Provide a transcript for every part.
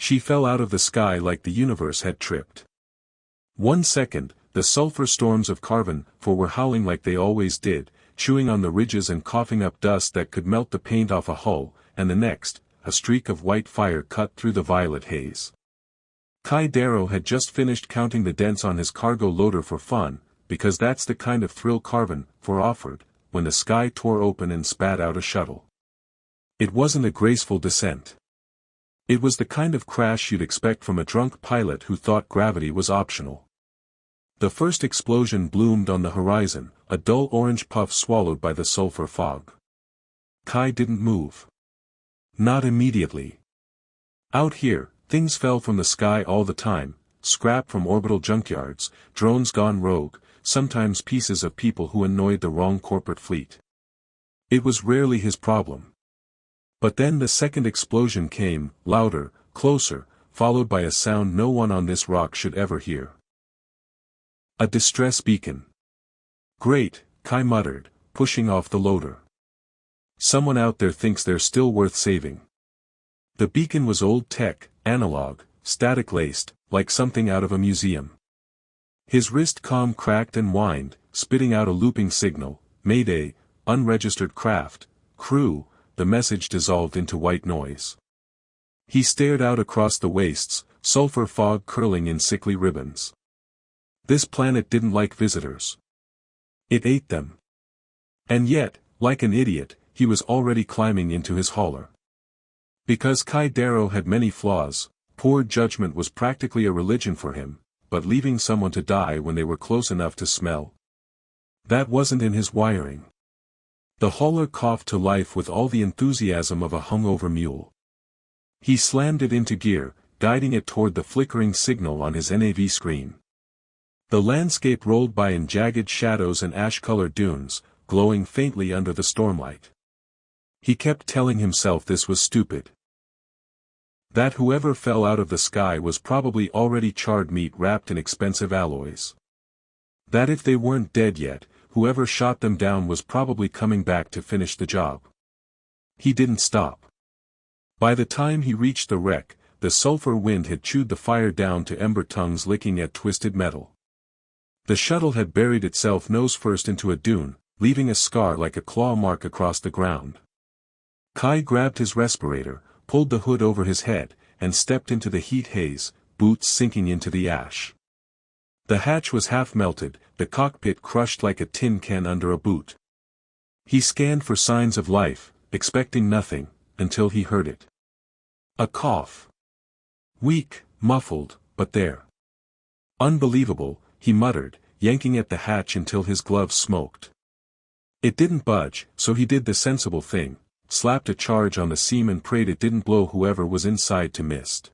She fell out of the sky like the universe had tripped. 1 second, the sulfur storms of carbon were howling like they always did, chewing on the ridges and coughing up dust that could melt the paint off a hull, and the next, a streak of white fire cut through the violet haze. Kai Darrow had just finished counting the dents on his cargo loader for fun, because that's the kind of thrill carbon offered, when the sky tore open and spat out a shuttle. It wasn't a graceful descent. It was the kind of crash you'd expect from a drunk pilot who thought gravity was optional. The first explosion bloomed on the horizon, a dull orange puff swallowed by the sulfur fog. Kai didn't move. Not immediately. Out here, things fell from the sky all the time, scrap from orbital junkyards, drones gone rogue, sometimes pieces of people who annoyed the wrong corporate fleet. It was rarely his problem. But then the second explosion came, louder, closer, followed by a sound no one on this rock should ever hear. A distress beacon. Great, Kai muttered, pushing off the loader. Someone out there thinks they're still worth saving. The beacon was old tech, analog, static-laced, like something out of a museum. His wrist comm cracked and whined, spitting out a looping signal, Mayday, unregistered craft, crew. The message dissolved into white noise. He stared out across the wastes, sulfur fog curling in sickly ribbons. This planet didn't like visitors. It ate them. And yet, like an idiot, he was already climbing into his hauler. Because Kai Darrow had many flaws, poor judgment was practically a religion for him, but leaving someone to die when they were close enough to smell? That wasn't in his wiring. The hauler coughed to life with all the enthusiasm of a hungover mule. He slammed it into gear, guiding it toward the flickering signal on his NAV screen. The landscape rolled by in jagged shadows and ash-colored dunes, glowing faintly under the stormlight. He kept telling himself this was stupid. That whoever fell out of the sky was probably already charred meat wrapped in expensive alloys. That if they weren't dead yet, whoever shot them down was probably coming back to finish the job. He didn't stop. By the time he reached the wreck, the sulfur wind had chewed the fire down to ember tongues licking at twisted metal. The shuttle had buried itself nose first into a dune, leaving a scar like a claw mark across the ground. Kai grabbed his respirator, pulled the hood over his head, and stepped into the heat haze, boots sinking into the ash. The hatch was half melted, the cockpit crushed like a tin can under a boot. He scanned for signs of life, expecting nothing, until he heard it. A cough. Weak, muffled, but there. Unbelievable, he muttered, yanking at the hatch until his gloves smoked. It didn't budge, so he did the sensible thing, slapped a charge on the seam and prayed it didn't blow whoever was inside to mist.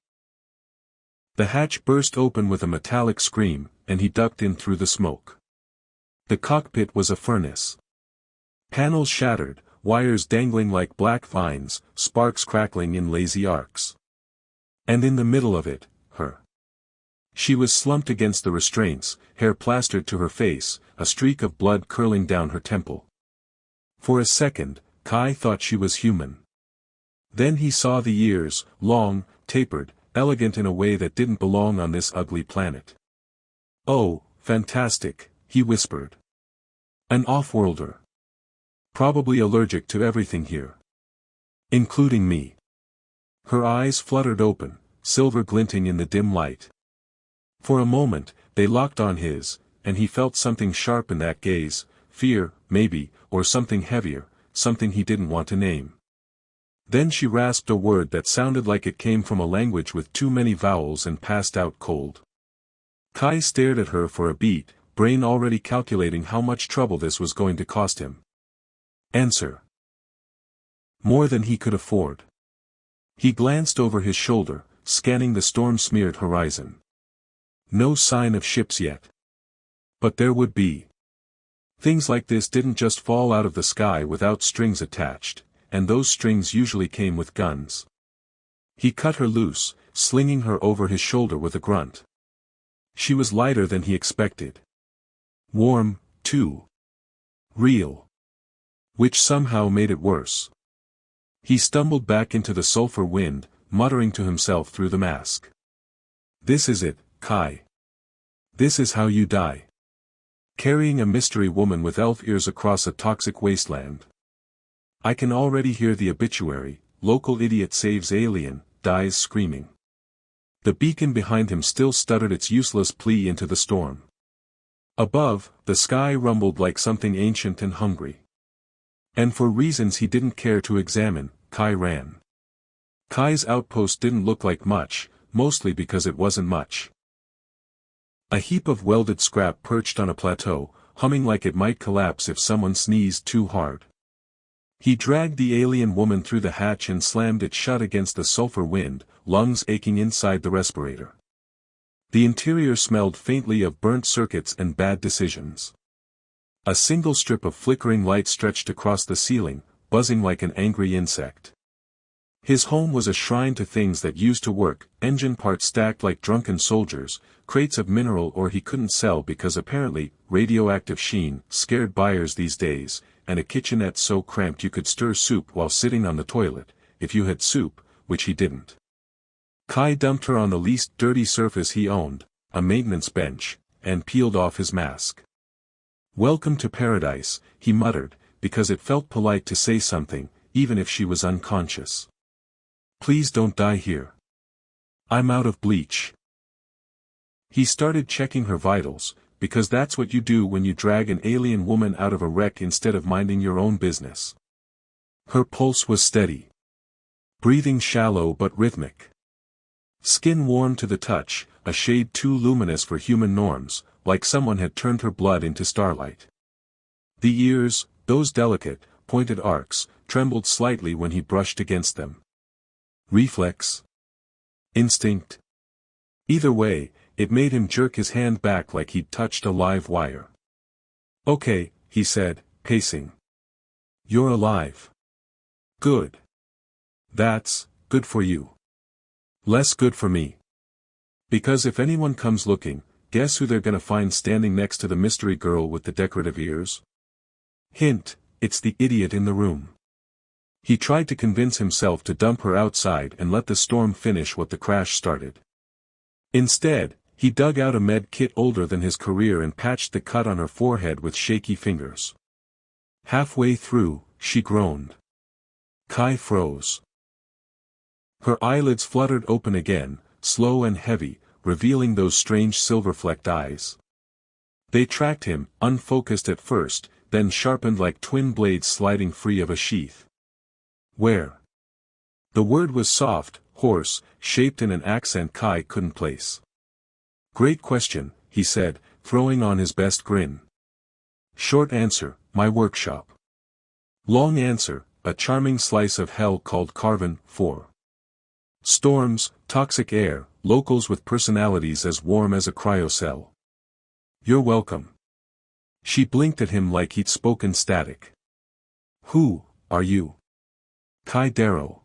The hatch burst open with a metallic scream, and he ducked in through the smoke. The cockpit was a furnace. Panels shattered, wires dangling like black vines, sparks crackling in lazy arcs. And in the middle of it, her. She was slumped against the restraints, hair plastered to her face, a streak of blood curling down her temple. For a second, Kai thought she was human. Then he saw the ears, long, tapered, elegant in a way that didn't belong on this ugly planet. "Oh, fantastic," he whispered. "An off-worlder. Probably allergic to everything here. Including me." Her eyes fluttered open, silver glinting in the dim light. For a moment, they locked on his, and he felt something sharp in that gaze, fear, maybe, or something heavier, something he didn't want to name. Then she rasped a word that sounded like it came from a language with too many vowels and passed out cold. Kai stared at her for a beat, brain already calculating how much trouble this was going to cost him. Answer. More than he could afford. He glanced over his shoulder, scanning the storm-smeared horizon. No sign of ships yet. But there would be. Things like this didn't just fall out of the sky without strings attached, and those strings usually came with guns. He cut her loose, slinging her over his shoulder with a grunt. She was lighter than he expected. Warm, too. Real. Which somehow made it worse. He stumbled back into the sulfur wind, muttering to himself through the mask. This is it, Kai. This is how you die. Carrying a mystery woman with elf ears across a toxic wasteland. I can already hear the obituary, local idiot saves alien, dies screaming. The beacon behind him still stuttered its useless plea into the storm. Above, the sky rumbled like something ancient and hungry. And for reasons he didn't care to examine, Kai ran. Kai's outpost didn't look like much, mostly because it wasn't much. A heap of welded scrap perched on a plateau, humming like it might collapse if someone sneezed too hard. He dragged the alien woman through the hatch and slammed it shut against the sulfur wind, lungs aching inside the respirator. The interior smelled faintly of burnt circuits and bad decisions. A single strip of flickering light stretched across the ceiling, buzzing like an angry insect. His home was a shrine to things that used to work, engine parts stacked like drunken soldiers, crates of mineral ore he couldn't sell because apparently, radioactive sheen scared buyers these days, and a kitchenette so cramped you could stir soup while sitting on the toilet, if you had soup, which he didn't. Kai dumped her on the least dirty surface he owned, a maintenance bench, and peeled off his mask. "Welcome to paradise," he muttered, because it felt polite to say something, even if she was unconscious. "Please don't die here. I'm out of bleach." He started checking her vitals, because that's what you do when you drag an alien woman out of a wreck instead of minding your own business. Her pulse was steady. Breathing shallow but rhythmic. Skin warm to the touch, a shade too luminous for human norms, like someone had turned her blood into starlight. The ears, those delicate, pointed arcs, trembled slightly when he brushed against them. Reflex? Instinct? Either way, it made him jerk his hand back like he'd touched a live wire. "Okay," he said, pacing. "You're alive. Good. That's good for you. Less good for me. Because if anyone comes looking, guess who they're gonna find standing next to the mystery girl with the decorative ears? Hint, it's the idiot in the room." He tried to convince himself to dump her outside and let the storm finish what the crash started. Instead, he dug out a med kit older than his career and patched the cut on her forehead with shaky fingers. Halfway through, she groaned. Kai froze. Her eyelids fluttered open again, slow and heavy, revealing those strange silver-flecked eyes. They tracked him, unfocused at first, then sharpened like twin blades sliding free of a sheath. "Where?" The word was soft, hoarse, shaped in an accent Kai couldn't place. "Great question," he said, throwing on his best grin. "Short answer, my workshop. Long answer, a charming slice of hell called Carven 4. Storms, toxic air, locals with personalities as warm as a cryocell. You're welcome." She blinked at him like he'd spoken static. "Who are you?" "Kai Darrow.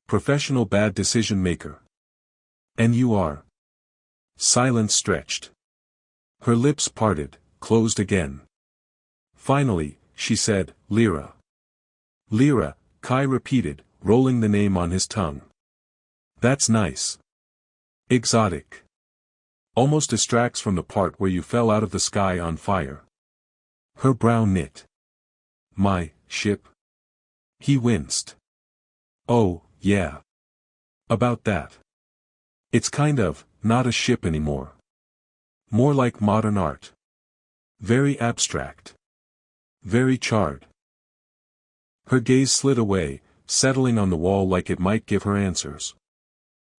Professional bad decision maker." "And you are?" Silence stretched. Her lips parted, closed again. Finally, she said, "Lyra." "Lyra," Kai repeated, rolling the name on his tongue. "That's nice. Exotic. Almost distracts from the part where you fell out of the sky on fire." Her brow knit. "My ship?" He winced. "Oh, yeah. About that. It's kind of, not a ship anymore. More like modern art. Very abstract. Very charred." Her gaze slid away, settling on the wall like it might give her answers.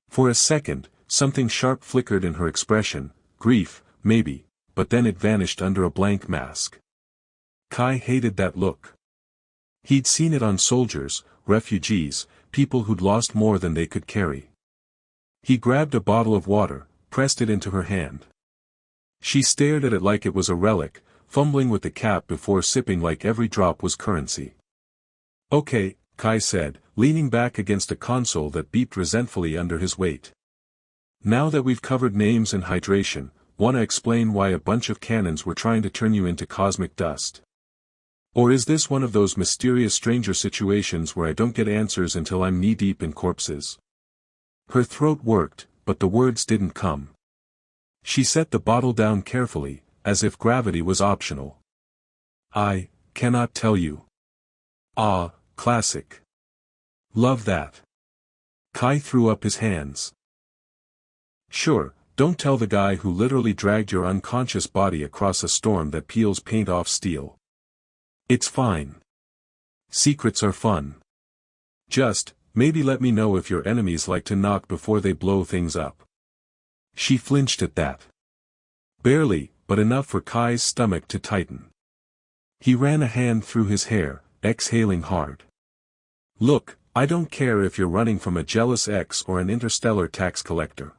For a second, something sharp flickered in her expression, grief, maybe, but then it vanished under a blank mask. Kai hated that look. He'd seen it on soldiers, refugees, people who'd lost more than they could carry. He grabbed a bottle of water, pressed it into her hand. She stared at it like it was a relic, fumbling with the cap before sipping like every drop was currency. "Okay," Kai said, leaning back against a console that beeped resentfully under his weight. "Now that we've covered names and hydration, wanna explain why a bunch of cannons were trying to turn you into cosmic dust? Or is this one of those mysterious stranger situations where I don't get answers until I'm knee-deep in corpses?" Her throat worked, but the words didn't come. She set the bottle down carefully, as if gravity was optional. I cannot tell you. Ah, classic. Love that. Kai threw up his hands. Sure, don't tell the guy who literally dragged your unconscious body across a storm that peels paint off steel. It's fine. Secrets are fun. Just, maybe let me know if your enemies like to knock before they blow things up. She flinched at that. Barely, but enough for Kai's stomach to tighten. He ran a hand through his hair, exhaling hard. Look, I don't care if you're running from a jealous ex or an interstellar tax collector.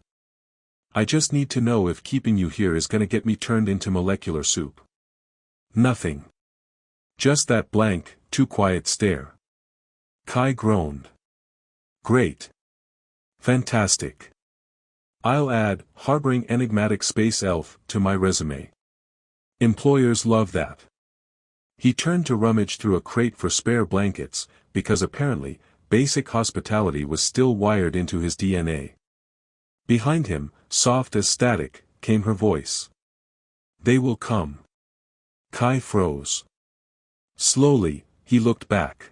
I just need to know if keeping you here is gonna get me turned into molecular soup. Nothing. Just that blank, too quiet stare. Kai groaned. Great. Fantastic. I'll add, harboring enigmatic space elf, to my resume. Employers love that. He turned to rummage through a crate for spare blankets, because apparently, basic hospitality was still wired into his DNA. Behind him, soft as static, came her voice. They will come. Kai froze. Slowly, he looked back.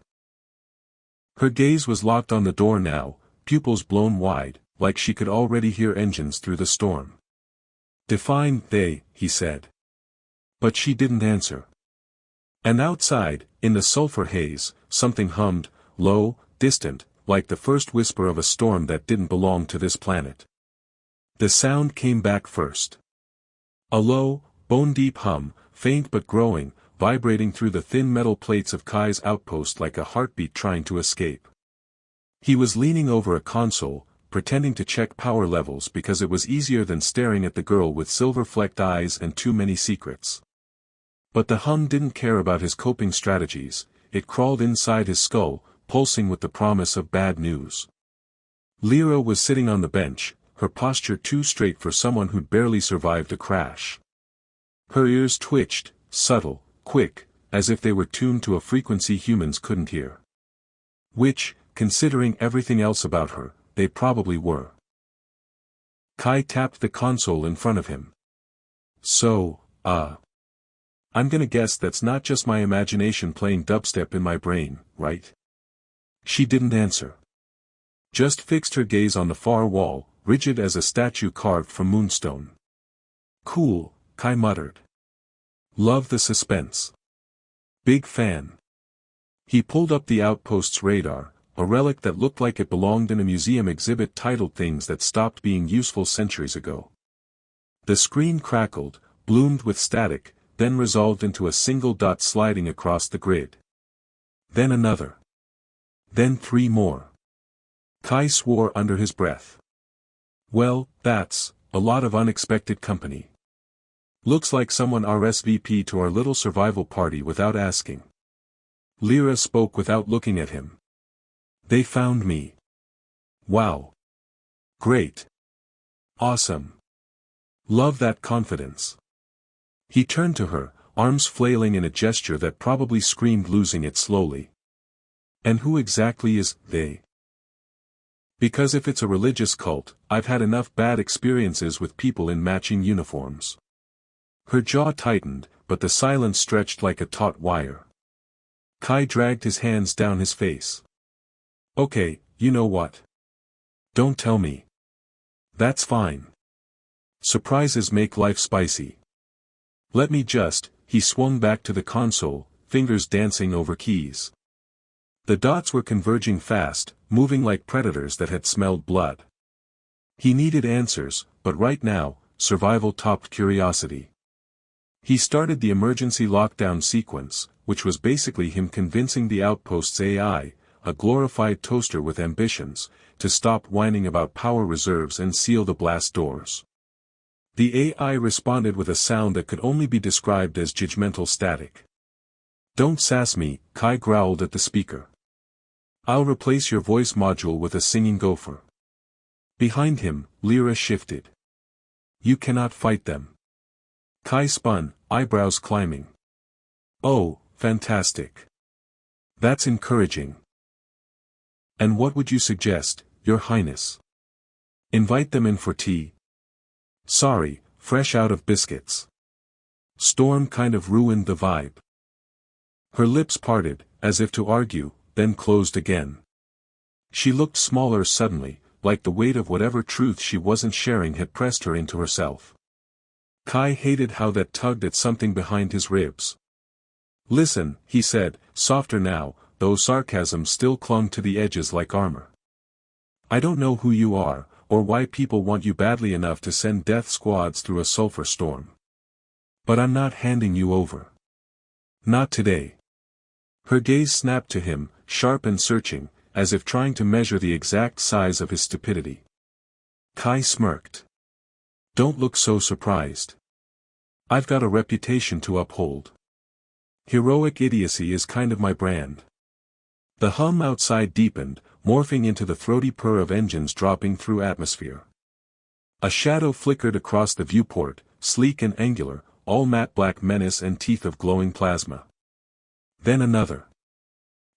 Her gaze was locked on the door now, pupils blown wide, like she could already hear engines through the storm. Define they, he said. But she didn't answer. And outside, in the sulfur haze, something hummed, low, distant, like the first whisper of a storm that didn't belong to this planet. The sound came back first. A low, bone-deep hum, faint but growing, vibrating through the thin metal plates of Kai's outpost like a heartbeat trying to escape. He was leaning over a console, pretending to check power levels because it was easier than staring at the girl with silver-flecked eyes and too many secrets. But the hum didn't care about his coping strategies, it crawled inside his skull, pulsing with the promise of bad news. Lyra was sitting on the bench, her posture too straight for someone who'd barely survived a crash. Her ears twitched, subtle, quick, as if they were tuned to a frequency humans couldn't hear. Which, considering everything else about her, they probably were. Kai tapped the console in front of him. So, I'm gonna guess that's not just my imagination playing dubstep in my brain, right? She didn't answer. Just fixed her gaze on the far wall, rigid as a statue carved from moonstone. Cool, Kai muttered. Love the suspense. Big fan. He pulled up the outpost's radar, a relic that looked like it belonged in a museum exhibit titled Things That Stopped Being Useful Centuries Ago. The screen crackled, bloomed with static, then resolved into a single dot sliding across the grid. Then another. Then 3 more. Kai swore under his breath. Well, that's a lot of unexpected company. Looks like someone RSVP'd to our little survival party without asking. Lyra spoke without looking at him. They found me. Wow. Great. Awesome. Love that confidence. He turned to her, arms flailing in a gesture that probably screamed losing it slowly. And who exactly is they? Because if it's a religious cult, I've had enough bad experiences with people in matching uniforms. Her jaw tightened, but the silence stretched like a taut wire. Kai dragged his hands down his face. Okay, you know what? Don't tell me. That's fine. Surprises make life spicy. Let me just, he swung back to the console, fingers dancing over keys. The dots were converging fast, moving like predators that had smelled blood. He needed answers, but right now, survival topped curiosity. He started the emergency lockdown sequence, which was basically him convincing the outpost's AI, a glorified toaster with ambitions, to stop whining about power reserves and seal the blast doors. The AI responded with a sound that could only be described as judgmental static. Don't sass me, Kai growled at the speaker. I'll replace your voice module with a singing gopher. Behind him, Lyra shifted. You cannot fight them. Kai spun, eyebrows climbing. Oh, fantastic. That's encouraging. And what would you suggest, Your Highness? Invite them in for tea. Sorry, fresh out of biscuits. Storm kind of ruined the vibe. Her lips parted, as if to argue, then closed again. She looked smaller suddenly, like the weight of whatever truth she wasn't sharing had pressed her into herself. Kai hated how that tugged at something behind his ribs. Listen, he said, softer now, though sarcasm still clung to the edges like armor. I don't know who you are, or why people want you badly enough to send death squads through a sulfur storm. But I'm not handing you over. Not today. Her gaze snapped to him, sharp and searching, as if trying to measure the exact size of his stupidity. Kai smirked. Don't look so surprised. I've got a reputation to uphold. Heroic idiocy is kind of my brand. The hum outside deepened, morphing into the throaty purr of engines dropping through atmosphere. A shadow flickered across the viewport, sleek and angular, all matte black menace and teeth of glowing plasma. Then another.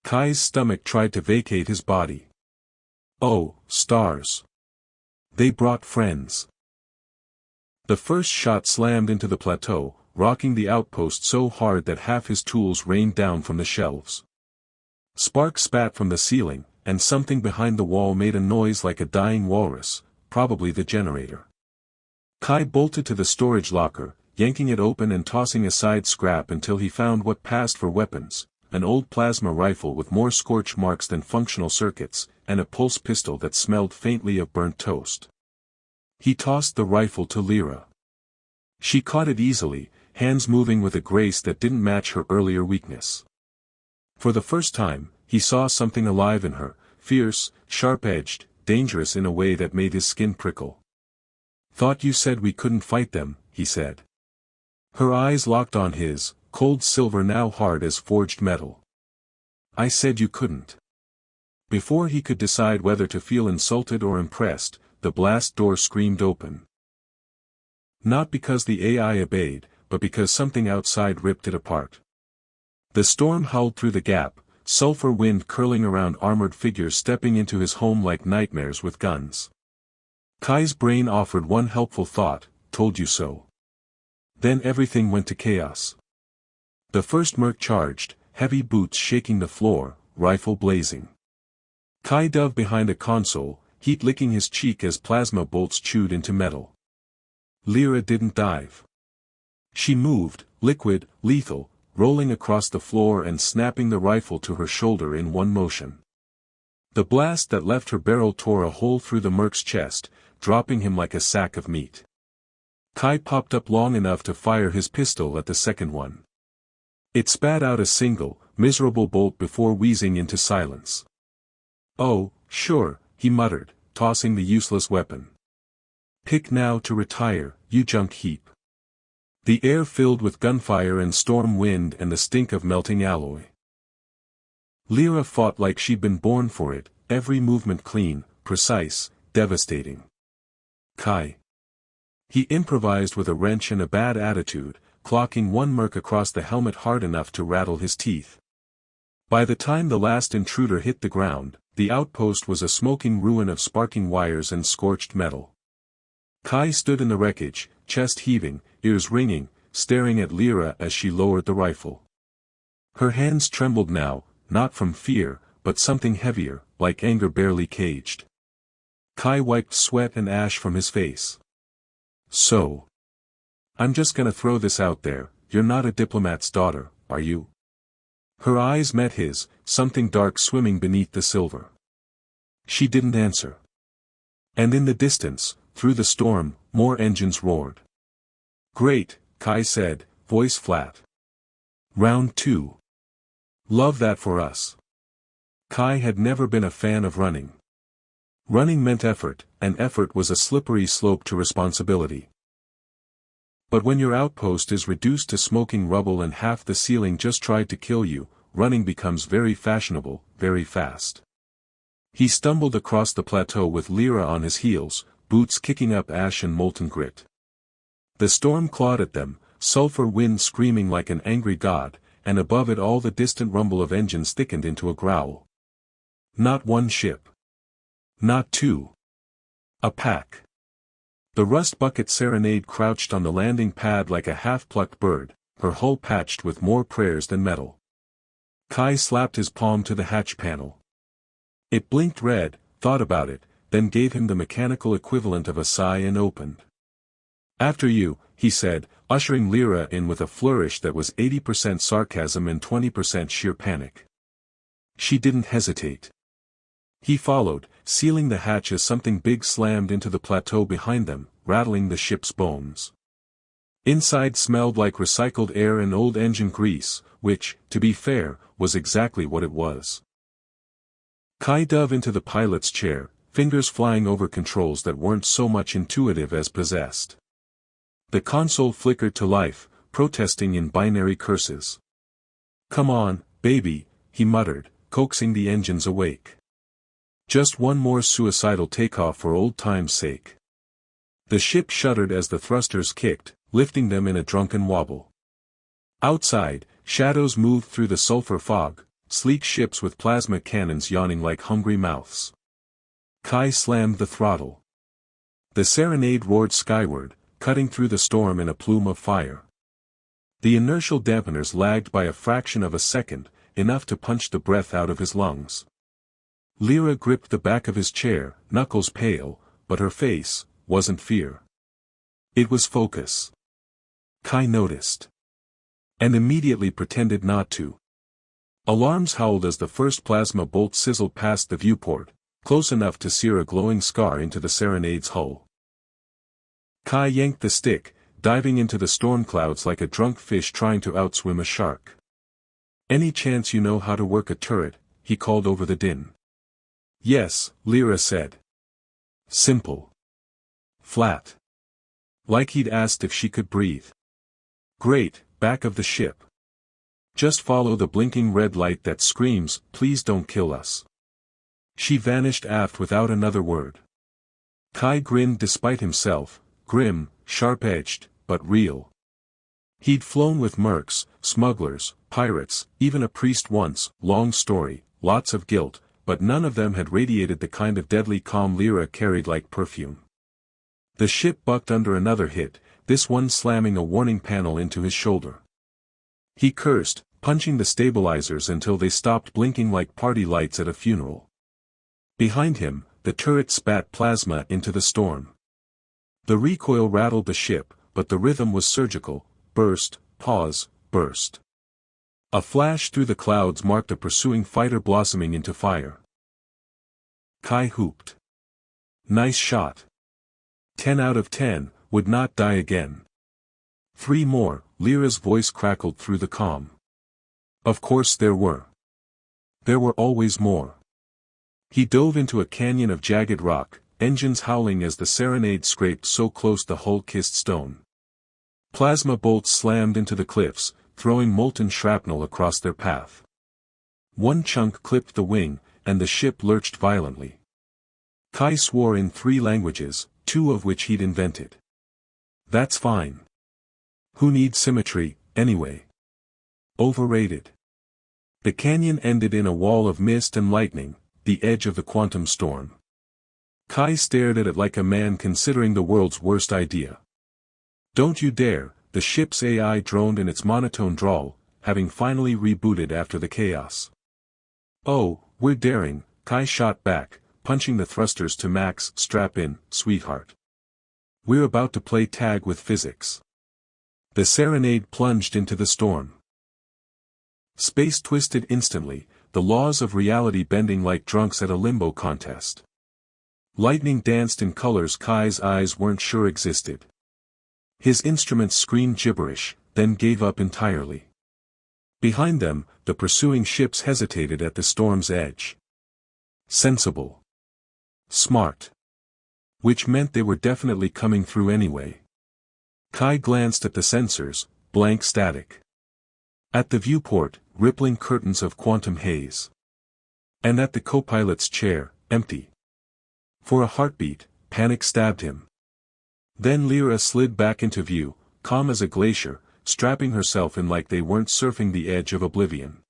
Kai's stomach tried to vacate his body. Oh, stars. They brought friends. The first shot slammed into the plateau, rocking the outpost so hard that half his tools rained down from the shelves. Sparks spat from the ceiling, and something behind the wall made a noise like a dying walrus, probably the generator. Kai bolted to the storage locker, yanking it open and tossing aside scrap until he found what passed for weapons, an old plasma rifle with more scorch marks than functional circuits, and a pulse pistol that smelled faintly of burnt toast. He tossed the rifle to Lyra. She caught it easily, hands moving with a grace that didn't match her earlier weakness. For the first time, he saw something alive in her, fierce, sharp-edged, dangerous in a way that made his skin prickle. Thought you said we couldn't fight them, he said. Her eyes locked on his, cold silver now hard as forged metal. I said you couldn't. Before he could decide whether to feel insulted or impressed, the blast door screamed open. Not because the AI obeyed, but because something outside ripped it apart. The storm howled through the gap, sulfur wind curling around armored figures stepping into his home like nightmares with guns. Kai's brain offered one helpful thought, told you so. Then everything went to chaos. The first merc charged, heavy boots shaking the floor, rifle blazing. Kai dove behind a console, heat licking his cheek as plasma bolts chewed into metal. Lyra didn't dive. She moved, liquid, lethal, rolling across the floor and snapping the rifle to her shoulder in one motion. The blast that left her barrel tore a hole through the merc's chest, dropping him like a sack of meat. Kai popped up long enough to fire his pistol at the second one. It spat out a single, miserable bolt before wheezing into silence. Oh, sure, he muttered, tossing the useless weapon. Pick now to retire, you junk heap. The air filled with gunfire and storm wind and the stink of melting alloy. Lyra fought like she'd been born for it, every movement clean, precise, devastating. Kai. He improvised with a wrench and a bad attitude, clocking one merc across the helmet hard enough to rattle his teeth. By the time the last intruder hit the ground, the outpost was a smoking ruin of sparking wires and scorched metal. Kai stood in the wreckage, chest heaving, ears ringing, staring at Lyra as she lowered the rifle. Her hands trembled now, not from fear, but something heavier, like anger barely caged. Kai wiped sweat and ash from his face. So. I'm just gonna throw this out there, you're not a diplomat's daughter, are you? Her eyes met his, something dark swimming beneath the silver. She didn't answer. And in the distance, through the storm, more engines roared. Great, Kai said, voice flat. Round 2. Love that for us. Kai had never been a fan of running. Running meant effort, and effort was a slippery slope to responsibility. But when your outpost is reduced to smoking rubble and half the ceiling just tried to kill you, running becomes very fashionable, very fast. He stumbled across the plateau with Lyra on his heels, boots kicking up ash and molten grit. The storm clawed at them, sulfur wind screaming like an angry god, and above it all the distant rumble of engines thickened into a growl. Not one ship. Not two. A pack. The rust bucket Serenade crouched on the landing pad like a half-plucked bird, her hull patched with more prayers than metal. Kai slapped his palm to the hatch panel. It blinked red, thought about it, then gave him the mechanical equivalent of a sigh and opened. "After you," he said, ushering Lyra in with a flourish that was 80% sarcasm and 20% sheer panic. She didn't hesitate. He followed, sealing the hatch as something big slammed into the plateau behind them, rattling the ship's bones. Inside smelled like recycled air and old engine grease, which, to be fair, was exactly what it was. Kai dove into the pilot's chair, fingers flying over controls that weren't so much intuitive as possessed. The console flickered to life, protesting in binary curses. "Come on, baby," he muttered, coaxing the engines awake. "Just one more suicidal takeoff for old time's sake." The ship shuddered as the thrusters kicked, lifting them in a drunken wobble. Outside, shadows moved through the sulfur fog, sleek ships with plasma cannons yawning like hungry mouths. Kai slammed the throttle. The Serenade roared skyward, cutting through the storm in a plume of fire. The inertial dampeners lagged by a fraction of a second, enough to punch the breath out of his lungs. Lyra gripped the back of his chair, knuckles pale, but her face wasn't fear. It was focus. Kai noticed. And immediately pretended not to. Alarms howled as the first plasma bolt sizzled past the viewport, close enough to sear a glowing scar into the Serenade's hull. Kai yanked the stick, diving into the storm clouds like a drunk fish trying to outswim a shark. "Any chance you know how to work a turret?" he called over the din. "Yes," Lyra said. Simple. Flat. Like he'd asked if she could breathe. "Great, back of the ship. Just follow the blinking red light that screams, 'Please don't kill us.'" She vanished aft without another word. Kai grinned despite himself, grim, sharp-edged, but real. He'd flown with mercs, smugglers, pirates, even a priest once, long story, lots of guilt, but none of them had radiated the kind of deadly calm Lyra carried like perfume. The ship bucked under another hit, this one slamming a warning panel into his shoulder. He cursed, punching the stabilizers until they stopped blinking like party lights at a funeral. Behind him, the turret spat plasma into the storm. The recoil rattled the ship, but the rhythm was surgical: burst, pause, burst. A flash through the clouds marked a pursuing fighter blossoming into fire. Kai whooped. "Nice shot. 10 out of 10, would not die again." "3 more," Lyra's voice crackled through the calm. Of course there were. There were always more. He dove into a canyon of jagged rock, engines howling as the Serenade scraped so close the hull kissed stone. Plasma bolts slammed into the cliffs, throwing molten shrapnel across their path. One chunk clipped the wing, and the ship lurched violently. Kai swore in 3 languages, 2 of which he'd invented. That's fine. Who needs symmetry, anyway? Overrated. The canyon ended in a wall of mist and lightning, the edge of the quantum storm. Kai stared at it like a man considering the world's worst idea. "Don't you dare," the ship's AI droned in its monotone drawl, having finally rebooted after the chaos. "Oh, we're daring," Kai shot back, punching the thrusters to max. "Strap in, sweetheart. We're about to play tag with physics." The Serenade plunged into the storm. Space twisted instantly, the laws of reality bending like drunks at a limbo contest. Lightning danced in colors Kai's eyes weren't sure existed. His instruments screamed gibberish, then gave up entirely. Behind them, the pursuing ships hesitated at the storm's edge. Sensible. Smart. Which meant they were definitely coming through anyway. Kai glanced at the sensors, blank static. At the viewport, rippling curtains of quantum haze. And at the co-pilot's chair, empty. For a heartbeat, panic stabbed him. Then Lyra slid back into view, calm as a glacier, strapping herself in like they weren't surfing the edge of oblivion.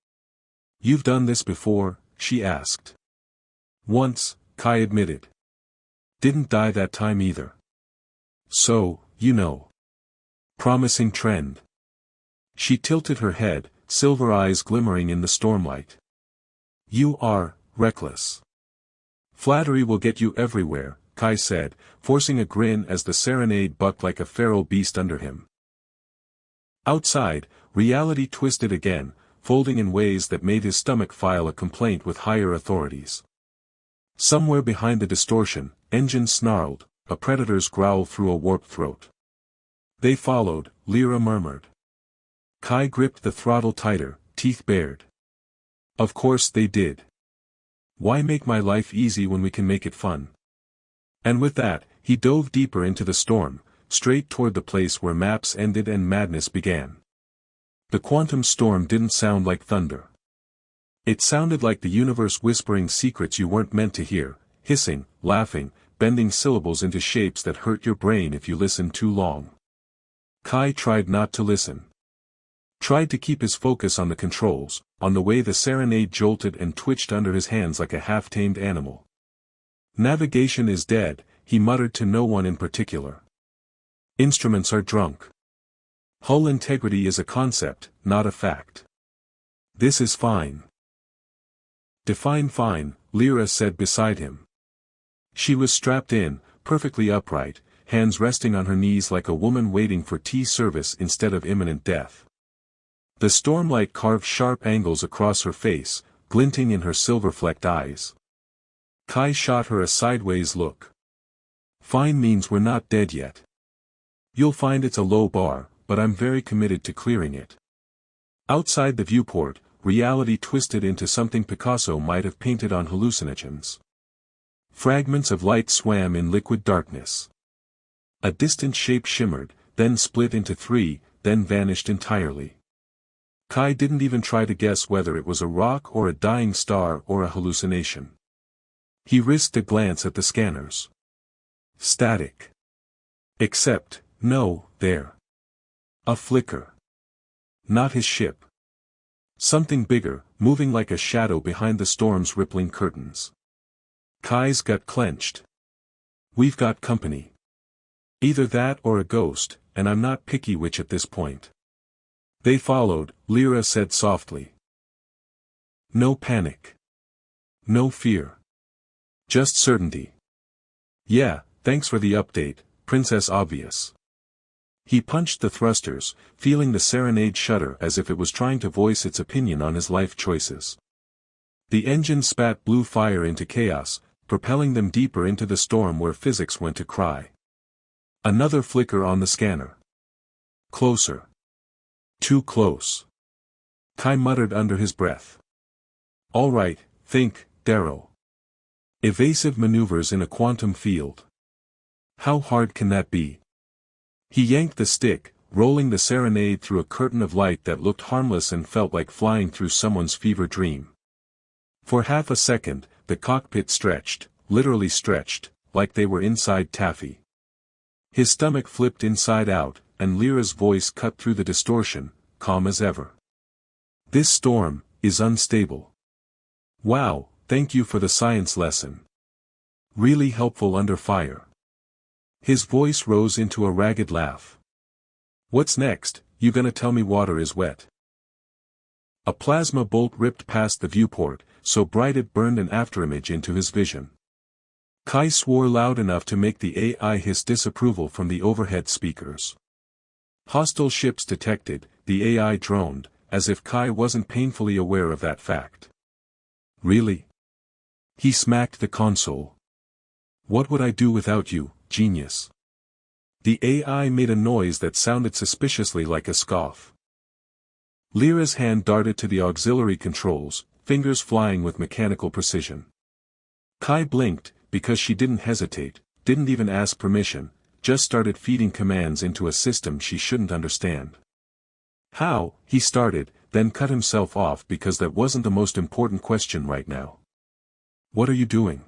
"You've done this before?" she asked. "Once," Kai admitted. Didn't die that time either. So, you know. Promising trend. She tilted her head, silver eyes glimmering in the stormlight. You are reckless. Flattery will get you everywhere, Kai said, forcing a grin as the serenade bucked like a feral beast under him. Outside, reality twisted again, folding in ways that made his stomach file a complaint with higher authorities. Somewhere behind the distortion, engines snarled, a predator's growl through a warped throat. They followed, Lyra murmured. Kai gripped the throttle tighter, teeth bared. Of course they did. Why make my life easy when we can make it fun? And with that, he dove deeper into the storm, straight toward the place where maps ended and madness began. The quantum storm didn't sound like thunder. It sounded like the universe whispering secrets you weren't meant to hear, hissing, laughing, bending syllables into shapes that hurt your brain if you listened too long. Kai tried not to listen. Tried to keep his focus on the controls, on the way the serenade jolted and twitched under his hands like a half-tamed animal. Navigation is dead, he muttered to no one in particular. Instruments are drunk. Hull integrity is a concept, not a fact. This is fine. Define fine, Lyra said beside him. She was strapped in, perfectly upright, hands resting on her knees like a woman waiting for tea service instead of imminent death. The stormlight carved sharp angles across her face, glinting in her silver-flecked eyes. Kai shot her a sideways look. Fine means we're not dead yet. You'll find it's a low bar, but I'm very committed to clearing it. Outside the viewport, reality twisted into something Picasso might have painted on hallucinogens. Fragments of light swam in liquid darkness. A distant shape shimmered, then split into three, then vanished entirely. Kai didn't even try to guess whether it was a rock or a dying star or a hallucination. He risked a glance at the scanners. Static. Except, no, there. A flicker. Not his ship. Something bigger, moving like a shadow behind the storm's rippling curtains. Kai's gut clenched. We've got company. Either that or a ghost, and I'm not picky which at this point. They followed, Lyra said softly. No panic. No fear. Just certainty. Yeah, thanks for the update, Princess Obvious. He punched the thrusters, feeling the serenade shudder as if it was trying to voice its opinion on his life choices. The engine spat blue fire into chaos, propelling them deeper into the storm where physics went to cry. Another flicker on the scanner. Closer. Too close. Kai muttered under his breath. All right, think, Darrow. Evasive maneuvers in a quantum field. How hard can that be? He yanked the stick, rolling the serenade through a curtain of light that looked harmless and felt like flying through someone's fever dream. For half a second, the cockpit stretched, literally stretched, like they were inside taffy. His stomach flipped inside out, and Lyra's voice cut through the distortion, calm as ever. This storm is unstable. Wow, thank you for the science lesson. Really helpful under fire. His voice rose into a ragged laugh. What's next? You gonna tell me water is wet? A plasma bolt ripped past the viewport, so bright it burned an afterimage into his vision. Kai swore loud enough to make the AI hiss disapproval from the overhead speakers. Hostile ships detected, the AI droned, as if Kai wasn't painfully aware of that fact. Really? He smacked the console. What would I do without you, genius? The AI made a noise that sounded suspiciously like a scoff. Lyra's hand darted to the auxiliary controls, fingers flying with mechanical precision. Kai blinked, because she didn't hesitate, didn't even ask permission, just started feeding commands into a system she shouldn't understand. How, he started, then cut himself off because that wasn't the most important question right now. What are you doing?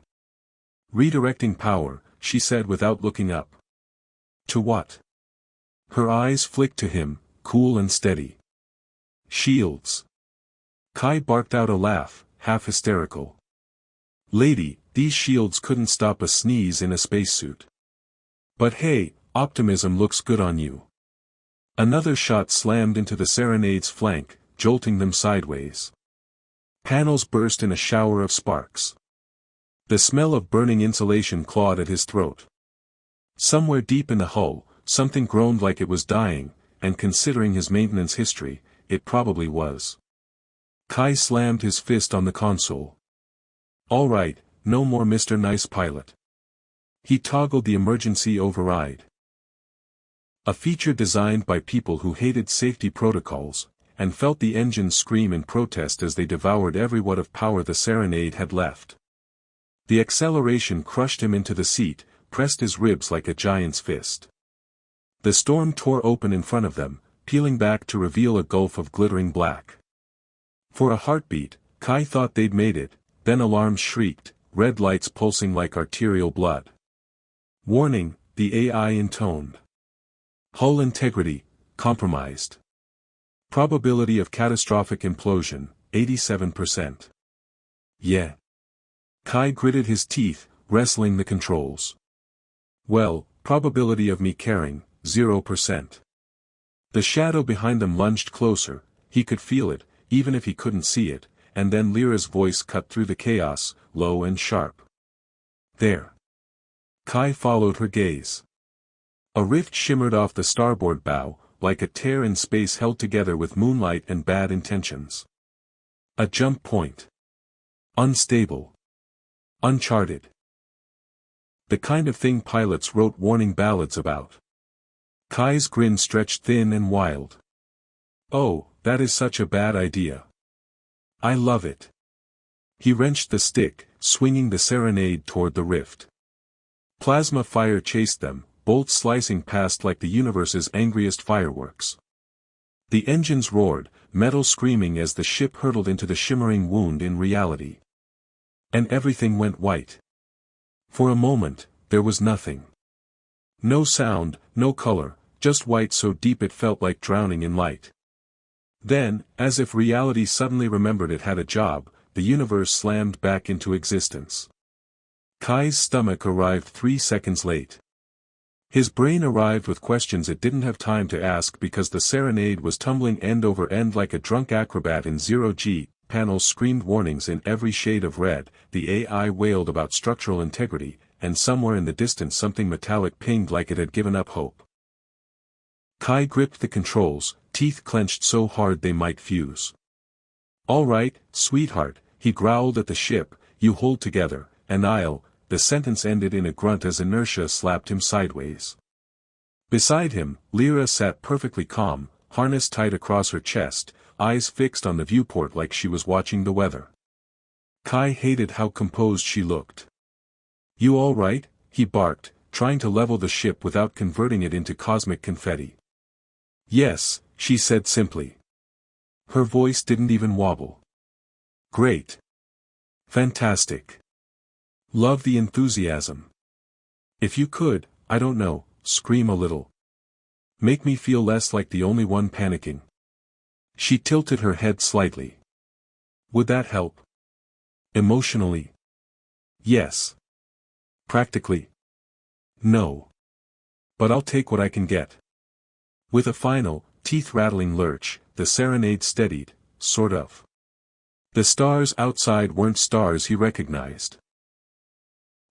Redirecting power, she said without looking up. To what? Her eyes flicked to him, cool and steady. Shields. Kai barked out a laugh, half hysterical. Lady, these shields couldn't stop a sneeze in a spacesuit. But hey, optimism looks good on you. Another shot slammed into the Serenade's flank, jolting them sideways. Panels burst in a shower of sparks. The smell of burning insulation clawed at his throat. Somewhere deep in the hull, something groaned like it was dying, and considering his maintenance history, it probably was. Kai slammed his fist on the console. All right, no more Mr. Nice Pilot. He toggled the emergency override. A feature designed by people who hated safety protocols, and felt the engines scream in protest as they devoured every watt of power the Serenade had left. The acceleration crushed him into the seat, pressed his ribs like a giant's fist. The storm tore open in front of them, peeling back to reveal a gulf of glittering black. For a heartbeat, Kai thought they'd made it, then alarms shrieked, red lights pulsing like arterial blood. Warning, the AI intoned. Hull integrity, compromised. Probability of catastrophic implosion, 87%. Yeah. Kai gritted his teeth, wrestling the controls. Well, probability of me caring, 0%. The shadow behind them lunged closer, he could feel it, even if he couldn't see it, and then Lyra's voice cut through the chaos, low and sharp. There. Kai followed her gaze. A rift shimmered off the starboard bow, like a tear in space held together with moonlight and bad intentions. A jump point. Unstable. Uncharted. The kind of thing pilots wrote warning ballads about. Kai's grin stretched thin and wild. Oh, that is such a bad idea. I love it. He wrenched the stick, swinging the Serenade toward the rift. Plasma fire chased them, bolts slicing past like the universe's angriest fireworks. The engines roared, metal screaming as the ship hurtled into the shimmering wound in reality. And everything went white. For a moment, there was nothing. No sound, no color, just white so deep it felt like drowning in light. Then, as if reality suddenly remembered it had a job, the universe slammed back into existence. Kai's stomach arrived 3 seconds late. His brain arrived with questions it didn't have time to ask because the Serenade was tumbling end over end like a drunk acrobat in zero-G, panels screamed warnings in every shade of red, the AI wailed about structural integrity, and somewhere in the distance something metallic pinged like it had given up hope. Kai gripped the controls, teeth clenched so hard they might fuse. All right, sweetheart, he growled at the ship, you hold together, and I'll. The sentence ended in a grunt as inertia slapped him sideways. Beside him, Lyra sat perfectly calm, harness tight across her chest, eyes fixed on the viewport like she was watching the weather. Kai hated how composed she looked. You all right? He barked, trying to level the ship without converting it into cosmic confetti. Yes, she said simply. Her voice didn't even wobble. Great. Fantastic. Love the enthusiasm. If you could, I don't know, scream a little. Make me feel less like the only one panicking. She tilted her head slightly. Would that help? Emotionally? Yes. Practically? No. But I'll take what I can get. With a final, teeth-rattling lurch, the Serenade steadied, sort of. The stars outside weren't stars he recognized.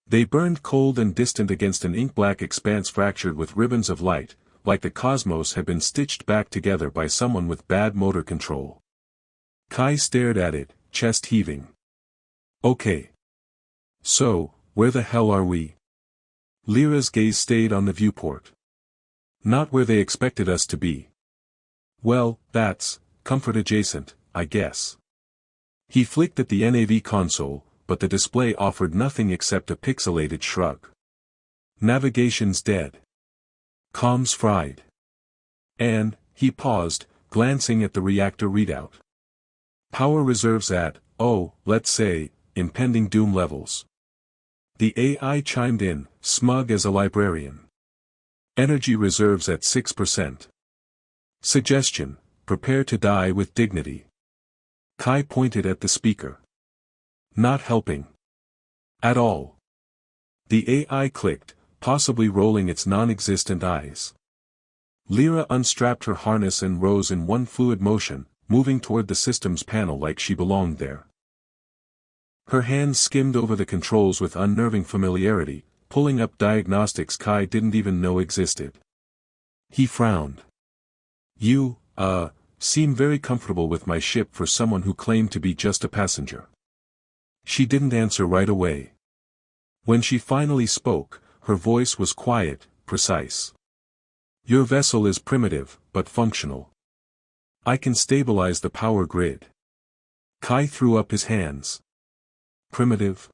They burned cold and distant against an ink-black expanse fractured with ribbons of light, like the cosmos had been stitched back together by someone with bad motor control. Kai stared at it, chest heaving. Okay. So, where the hell are we? Lyra's gaze stayed on the viewport. Not where they expected us to be. Well, that's, comfort adjacent, I guess. He flicked at the NAV console, but the display offered nothing except a pixelated shrug. Navigation's dead. Comms fried. And, he paused, glancing at the reactor readout. Power reserves at, let's say, impending doom levels. The AI chimed in, smug as a librarian. Energy reserves at 6%. Suggestion, prepare to die with dignity. Kai pointed at the speaker. Not helping. At all. The AI clicked, possibly rolling its non-existent eyes. Lyra unstrapped her harness and rose in one fluid motion, moving toward the system's panel like she belonged there. Her hands skimmed over the controls with unnerving familiarity, pulling up diagnostics Kai didn't even know existed. He frowned. You, seem very comfortable with my ship for someone who claimed to be just a passenger. She didn't answer right away. When she finally spoke, her voice was quiet, precise. Your vessel is primitive, but functional. I can stabilize the power grid. Kai threw up his hands. Primitive?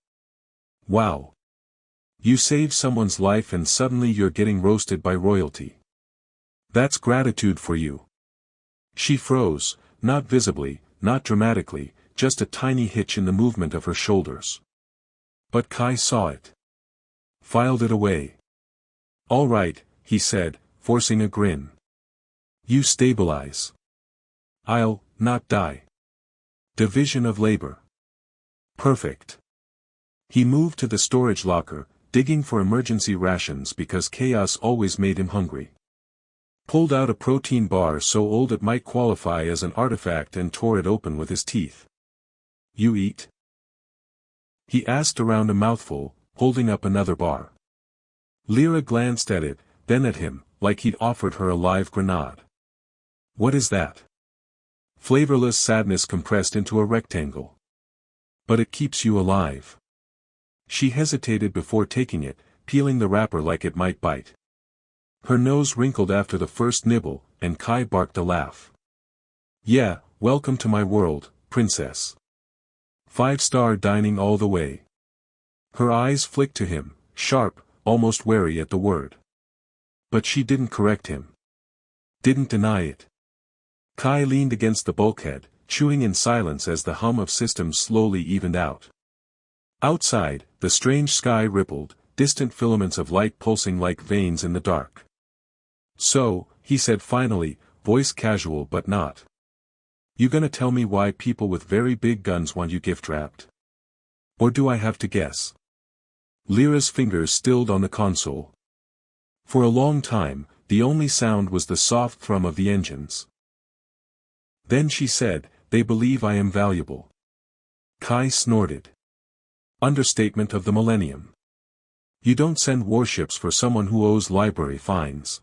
Wow. You save someone's life and suddenly you're getting roasted by royalty. That's gratitude for you. She froze, not visibly, not dramatically, just a tiny hitch in the movement of her shoulders. But Kai saw it. Filed it away. All right, he said, forcing a grin. You stabilize. I'll not die. Division of labor. Perfect. He moved to the storage locker, digging for emergency rations because chaos always made him hungry. Pulled out a protein bar so old it might qualify as an artifact and tore it open with his teeth. You eat? He asked around a mouthful, holding up another bar. Lyra glanced at it, then at him, like he'd offered her a live grenade. What is that? Flavorless sadness compressed into a rectangle. But it keeps you alive. She hesitated before taking it, peeling the wrapper like it might bite. Her nose wrinkled after the first nibble, and Kai barked a laugh. Yeah, welcome to my world, princess. 5-star dining all the way. Her eyes flicked to him, sharp, almost wary at the word. But she didn't correct him. Didn't deny it. Kai leaned against the bulkhead, chewing in silence as the hum of systems slowly evened out. Outside, the strange sky rippled, distant filaments of light pulsing like veins in the dark. So, he said finally, voice casual but not. You gonna tell me why people with very big guns want you gift-wrapped? Or do I have to guess? Lyra's fingers stilled on the console. For a long time, the only sound was the soft thrum of the engines. Then she said, they believe I am valuable. Kai snorted. Understatement of the millennium. You don't send warships for someone who owes library fines.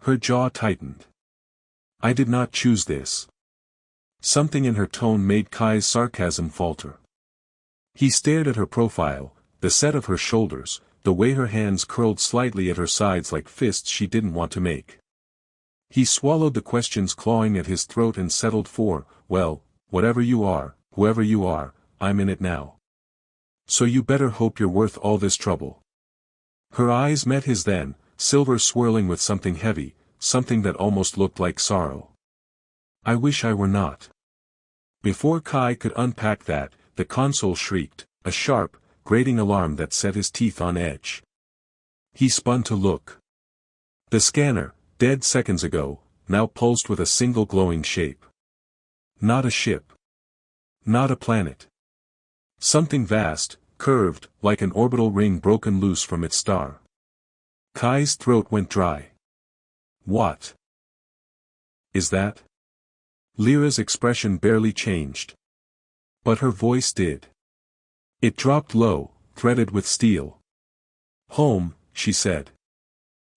Her jaw tightened. I did not choose this. Something in her tone made Kai's sarcasm falter. He stared at her profile, the set of her shoulders, the way her hands curled slightly at her sides like fists she didn't want to make. He swallowed the questions clawing at his throat and settled for, well, whatever you are, whoever you are, I'm in it now. So you better hope you're worth all this trouble. Her eyes met his then, silver swirling with something heavy, something that almost looked like sorrow. I wish I were not. Before Kai could unpack that, the console shrieked, a sharp, grating alarm that set his teeth on edge. He spun to look. The scanner, dead seconds ago, now pulsed with a single glowing shape. Not a ship. Not a planet. Something vast, curved, like an orbital ring broken loose from its star. Kai's throat went dry. What is that? Lyra's expression barely changed. But her voice did. It dropped low, threaded with steel. Home, she said.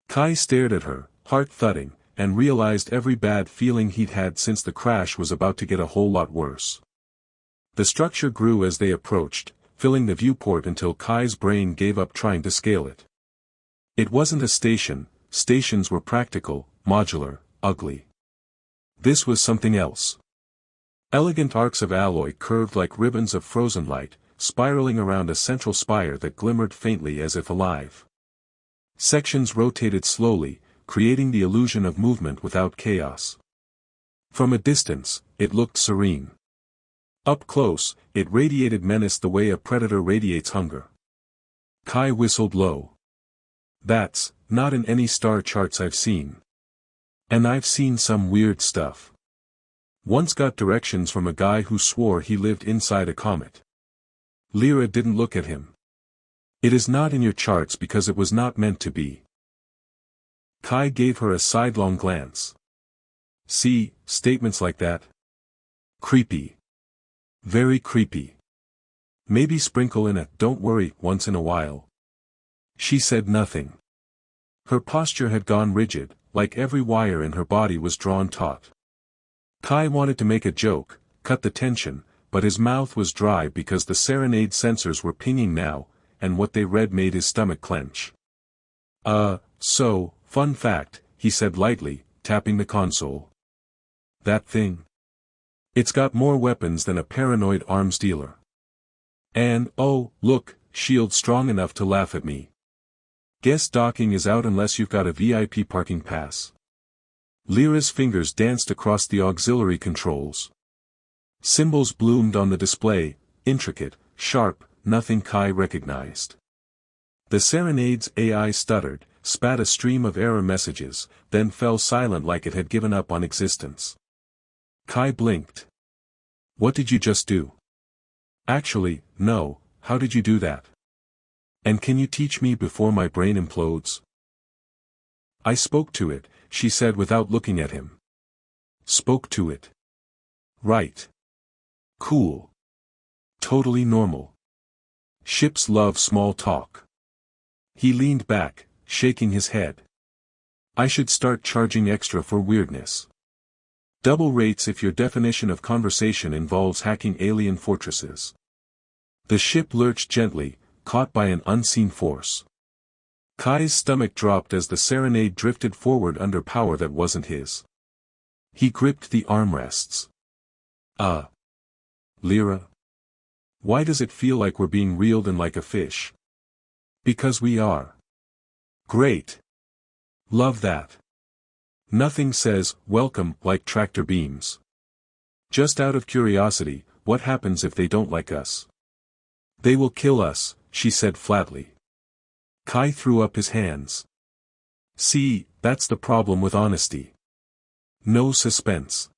Kai stared at her, heart thudding, and realized every bad feeling he'd had since the crash was about to get a whole lot worse. The structure grew as they approached, filling the viewport until Kai's brain gave up trying to scale it. It wasn't a station, stations were practical, modular, ugly. This was something else. Elegant arcs of alloy curved like ribbons of frozen light, spiraling around a central spire that glimmered faintly as if alive. Sections rotated slowly, creating the illusion of movement without chaos. From a distance, it looked serene. Up close, it radiated menace the way a predator radiates hunger. Kai whistled low. That's not in any star charts I've seen. And I've seen some weird stuff. Once got directions from a guy who swore he lived inside a comet. Lyra didn't look at him. It is not in your charts because it was not meant to be. Kai gave her a sidelong glance. See, statements like that? Creepy. Very creepy. Maybe sprinkle in a "don't worry" once in a while. She said nothing. Her posture had gone rigid, like every wire in her body was drawn taut. Kai wanted to make a joke, cut the tension, but his mouth was dry because the serenade sensors were pinging now, and what they read made his stomach clench. So, fun fact, he said lightly, tapping the console. That thing? It's got more weapons than a paranoid arms dealer. And, oh, look, shield strong enough to laugh at me. Guess docking is out unless you've got a VIP parking pass. Lyra's fingers danced across the auxiliary controls. Symbols bloomed on the display, intricate, sharp, nothing Kai recognized. The Serenade's AI stuttered, spat a stream of error messages, then fell silent like it had given up on existence. Kai blinked. What did you just do? Actually, no, how did you do that? And can you teach me before my brain implodes? I spoke to it, she said without looking at him. Spoke to it. Right. Cool. Totally normal. Ships love small talk. He leaned back, shaking his head. I should start charging extra for weirdness. Double rates if your definition of conversation involves hacking alien fortresses. The ship lurched gently, caught by an unseen force. Kai's stomach dropped as the Serenade drifted forward under power that wasn't his. He gripped the armrests. Lyra? Why does it feel like we're being reeled in like a fish? Because we are. Great. Love that. Nothing says, welcome, like tractor beams. Just out of curiosity, what happens if they don't like us? They will kill us, she said flatly. Kai threw up his hands. See, that's the problem with honesty. No suspense.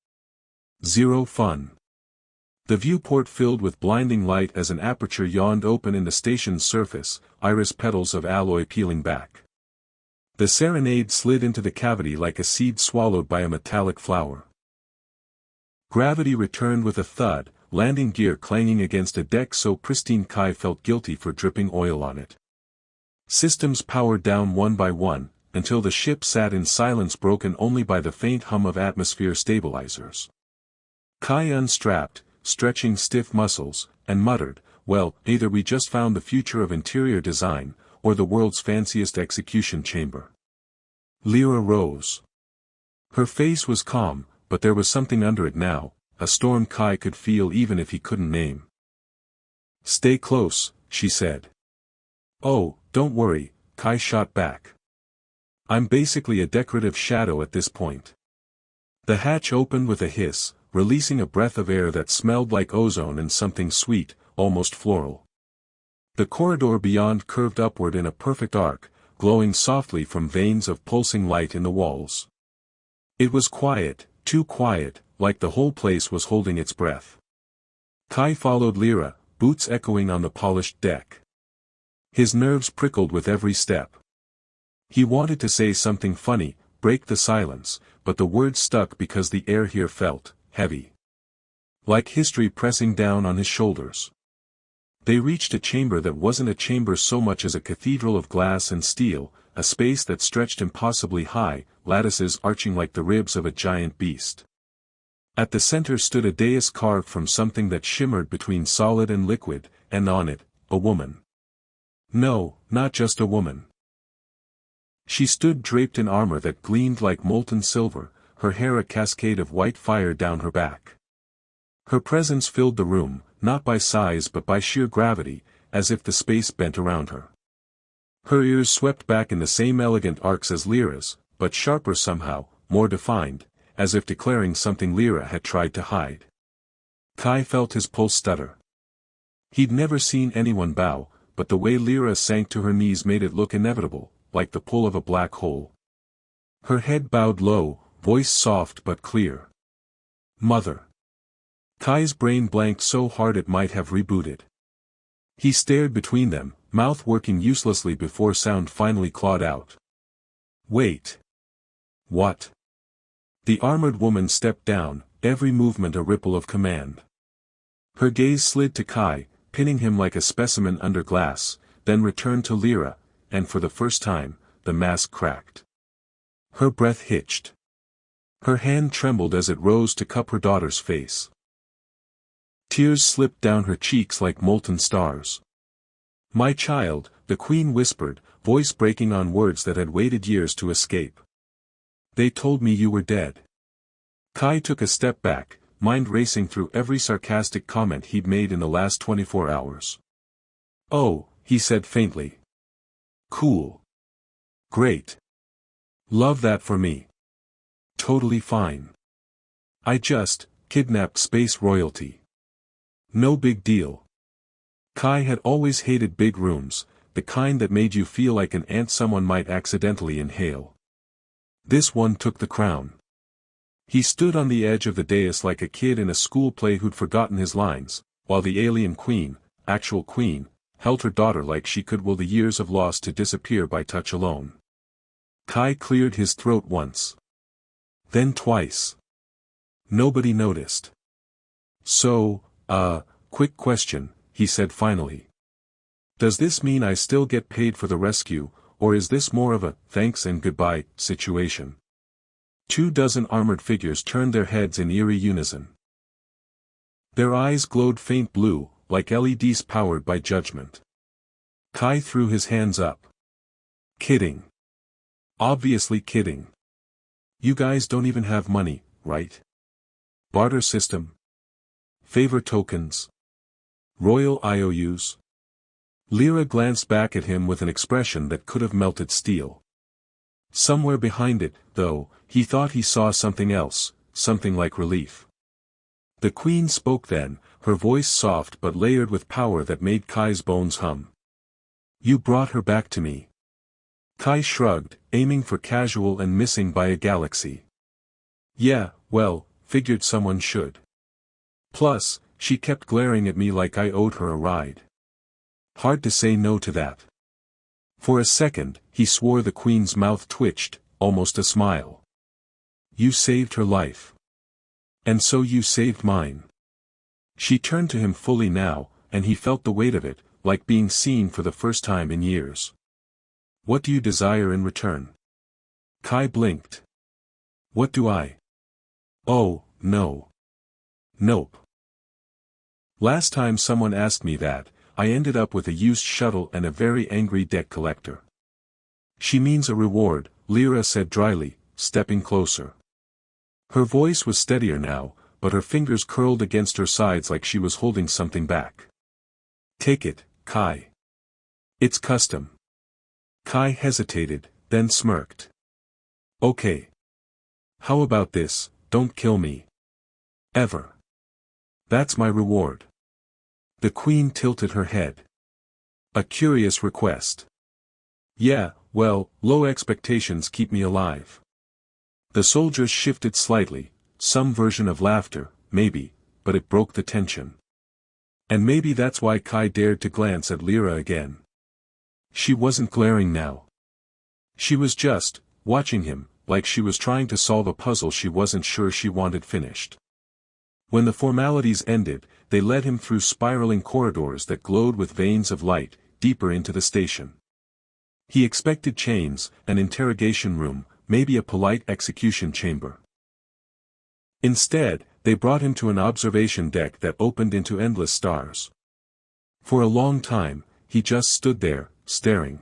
Zero fun. The viewport filled with blinding light as an aperture yawned open in the station's surface, iris petals of alloy peeling back. The Serenade slid into the cavity like a seed swallowed by a metallic flower. Gravity returned with a thud, landing gear clanging against a deck so pristine Kai felt guilty for dripping oil on it. Systems powered down one by one, until the ship sat in silence broken only by the faint hum of atmosphere stabilizers. Kai unstrapped, stretching stiff muscles, and muttered, well, either we just found the future of interior design, or the world's fanciest execution chamber. Lyra rose. Her face was calm, but there was something under it now, a storm Kai could feel even if he couldn't name. Stay close, she said. Oh, don't worry, Kai shot back. I'm basically a decorative shadow at this point. The hatch opened with a hiss, releasing a breath of air that smelled like ozone and something sweet, almost floral. The corridor beyond curved upward in a perfect arc, glowing softly from veins of pulsing light in the walls. It was quiet, too quiet, like the whole place was holding its breath. Kai followed Lyra, boots echoing on the polished deck. His nerves prickled with every step. He wanted to say something funny, break the silence, but the words stuck because the air here felt heavy. Like history pressing down on his shoulders. They reached a chamber that wasn't a chamber so much as a cathedral of glass and steel, a space that stretched impossibly high, lattices arching like the ribs of a giant beast. At the center stood a dais carved from something that shimmered between solid and liquid, and on it, a woman. No, not just a woman. She stood draped in armor that gleamed like molten silver, her hair a cascade of white fire down her back. Her presence filled the room, not by size but by sheer gravity, as if the space bent around her. Her ears swept back in the same elegant arcs as Lyra's, but sharper somehow, more defined, as if declaring something Lyra had tried to hide. Kai felt his pulse stutter. He'd never seen anyone bow, but the way Lyra sank to her knees made it look inevitable, like the pull of a black hole. Her head bowed low, voice soft but clear. Mother. Kai's brain blanked so hard it might have rebooted. He stared between them, mouth working uselessly before sound finally clawed out. Wait. What? The armored woman stepped down, every movement a ripple of command. Her gaze slid to Kai, pinning him like a specimen under glass, then returned to Lyra, and for the first time, the mask cracked. Her breath hitched. Her hand trembled as it rose to cup her daughter's face. Tears slipped down her cheeks like molten stars. "My child," the queen whispered, voice breaking on words that had waited years to escape. "They told me you were dead." Kai took a step back, mind racing through every sarcastic comment he'd made in the last 24 hours. "Oh," he said faintly. "Cool. Great. Love that for me. Totally fine. I just kidnapped space royalty. No big deal." Kai had always hated big rooms, the kind that made you feel like an ant someone might accidentally inhale. This one took the crown. He stood on the edge of the dais like a kid in a school play who'd forgotten his lines, while the alien queen, actual queen, held her daughter like she could will the years of loss to disappear by touch alone. Kai cleared his throat once. Then twice. Nobody noticed. "So, quick question," he said finally. "Does this mean I still get paid for the rescue, or is this more of a thanks and goodbye situation?" 24 armored figures turned their heads in eerie unison. Their eyes glowed faint blue, like LEDs powered by judgment. Kai threw his hands up. "Kidding. Obviously kidding. You guys don't even have money, right? Barter system? Favor tokens? Royal IOUs?" Lyra glanced back at him with an expression that could have melted steel. Somewhere behind it, though, he thought he saw something else, something like relief. The queen spoke then, her voice soft but layered with power that made Kai's bones hum. "You brought her back to me." Kai shrugged, aiming for casual and missing by a galaxy. "Yeah, well, figured someone should. Plus, she kept glaring at me like I owed her a ride. Hard to say no to that." For a second, he swore the queen's mouth twitched, almost a smile. "You saved her life. And so you saved mine." She turned to him fully now, and he felt the weight of it, like being seen for the first time in years. "What do you desire in return?" Kai blinked. "What do I? Oh, no. Nope. Last time someone asked me that, I ended up with a used shuttle and a very angry debt collector." "She means a reward," Lyra said dryly, stepping closer. Her voice was steadier now, but her fingers curled against her sides like she was holding something back. "Take it, Kai. It's custom." Kai hesitated, then smirked. "Okay. How about this, don't kill me. Ever. That's my reward." The queen tilted her head. "A curious request." "Yeah, well, low expectations keep me alive." The soldiers shifted slightly, some version of laughter, maybe, but it broke the tension. And maybe that's why Kai dared to glance at Lyra again. She wasn't glaring now. She was just watching him, like she was trying to solve a puzzle she wasn't sure she wanted finished. When the formalities ended, they led him through spiraling corridors that glowed with veins of light, deeper into the station. He expected chains, an interrogation room, maybe a polite execution chamber. Instead, they brought him to an observation deck that opened into endless stars. For a long time, he just stood there, staring.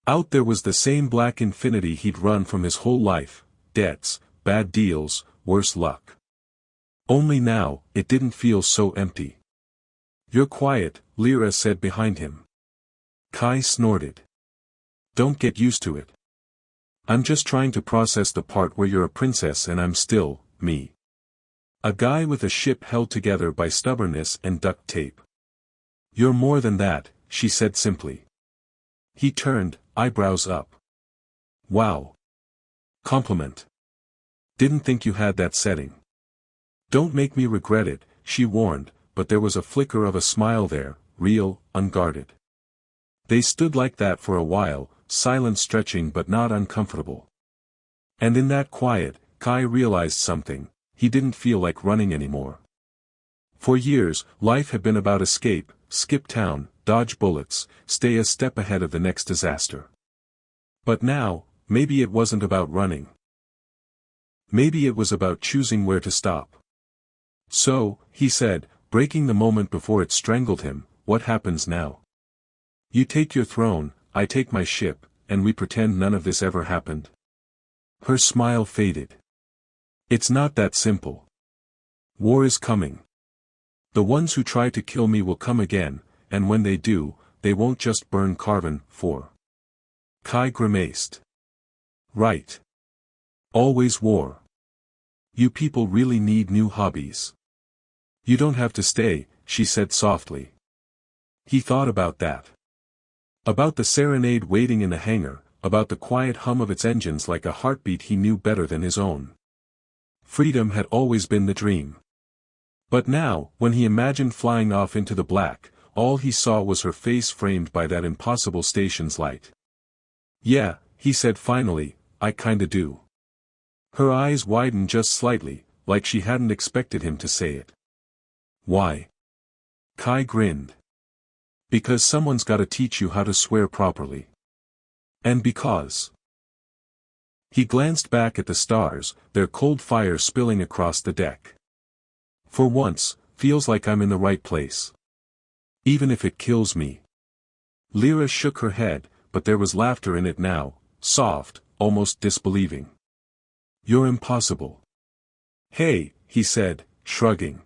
Out there was the same black infinity he'd run from his whole life: debts, bad deals, worse luck. Only now, it didn't feel so empty. "You're quiet," Lyra said behind him. Kai snorted. "Don't get used to it. I'm just trying to process the part where you're a princess and I'm still me. A guy with a ship held together by stubbornness and duct tape." "You're more than that," she said simply. He turned, eyebrows up. "Wow. Compliment. Didn't think you had that setting." "Don't make me regret it," she warned, but there was a flicker of a smile there, real, unguarded. They stood like that for a while, silent, stretching but not uncomfortable. And in that quiet, Kai realized something: he didn't feel like running anymore. For years, life had been about escape, skip town, dodge bullets, stay a step ahead of the next disaster. But now, maybe it wasn't about running. Maybe it was about choosing where to stop. So, he said, breaking the moment before it strangled him, what happens now? You take your throne, I take my ship, and we pretend none of this ever happened? Her smile faded. It's not that simple. War is coming. The ones who try to kill me will come again, and when they do, they won't just burn Carven, for. Kai grimaced. Right. Always war. You people really need new hobbies. You don't have to stay, she said softly. He thought about that. About the serenade waiting in the hangar, about the quiet hum of its engines like a heartbeat he knew better than his own. Freedom had always been the dream. But now, when he imagined flying off into the black, all he saw was her face framed by that impossible station's light. Yeah, he said finally, I kinda do. Her eyes widened just slightly, like she hadn't expected him to say it. Why? Kai grinned. Because someone's gotta teach you how to swear properly. And because. He glanced back at the stars, their cold fire spilling across the deck. For once, feels like I'm in the right place. Even if it kills me. Lyra shook her head, but there was laughter in it now, soft, almost disbelieving. You're impossible. Hey, he said, shrugging.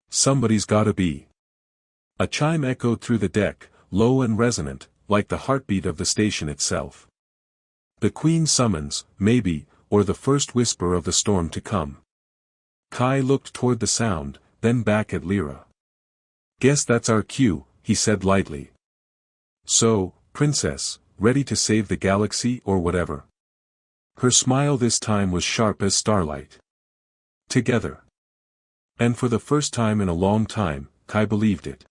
Somebody's gotta be. A chime echoed through the deck, low and resonant, like the heartbeat of the station itself. The Queen summons, maybe, or the first whisper of the storm to come. Kai looked toward the sound, then back at Lyra. Guess that's our cue, he said lightly. So, princess, ready to save the galaxy or whatever? Her smile this time was sharp as starlight. Together. And for the first time in a long time, Kai believed it.